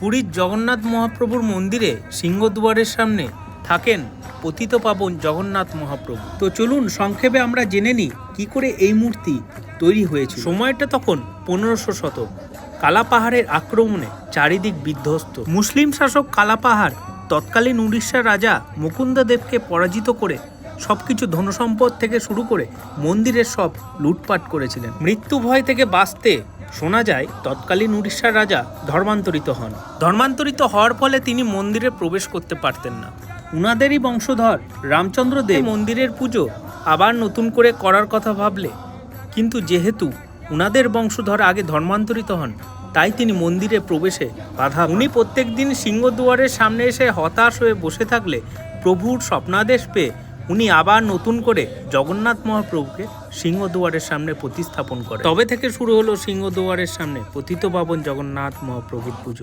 পুরীর জগন্নাথ মহাপ্রভুর মন্দিরে সিংহদুয়ারের সামনে থাকেন পতিতপাবন জগন্নাথ মহাপ্রভু। তো চলুন সংক্ষেপে আমরা জেনে নিই কি করে এই মূর্তি তৈরি হয়েছে। সময়টা তখন 1500 শতক। কালাপাহাড়ের আক্রমণে চারিদিক বিধ্বস্ত। মুসলিম শাসক কালাপাহাড় তৎকালীন উড়িষ্যার রাজা মুকুন্দদেবকে পরাজিত করে সবকিছু ধনসম্পদ থেকে শুরু করে মন্দিরের সব লুটপাট করেছিলেন। মৃত্যু ভয় থেকে বাঁচতে শোনা যায় তৎকালীন উড়িষ্যার রাজা ধর্মান্তরিত হন। ধর্মান্তরিত হওয়ার ফলে তিনি মন্দিরে প্রবেশ করতে পারতেন না। উনাদেরই বংশধর রামচন্দ্র দেব মন্দিরের পুজো আবার নতুন করে করার কথা ভাবলে, কিন্তু যেহেতু উনাদের বংশধর আগে ধর্মান্তরিত হন, তাই তিনি মন্দিরে প্রবেশে বাধা। উনি প্রত্যেক দিন সিংহদুয়ারের সামনে এসে হতাশ হয়ে বসে থাকলে প্রভুর স্বপ্নাদেশ পেয়ে উনি আবার নতুন করে জগন্নাথ মহাপ্রভুকে সিংহদুয়ারের সামনে প্রতিস্থাপন করে। তবে থেকে শুরু হলো সিংহদুয়ারের সামনে পতিতপাবন জগন্নাথ মহাপ্রভুর পুজো।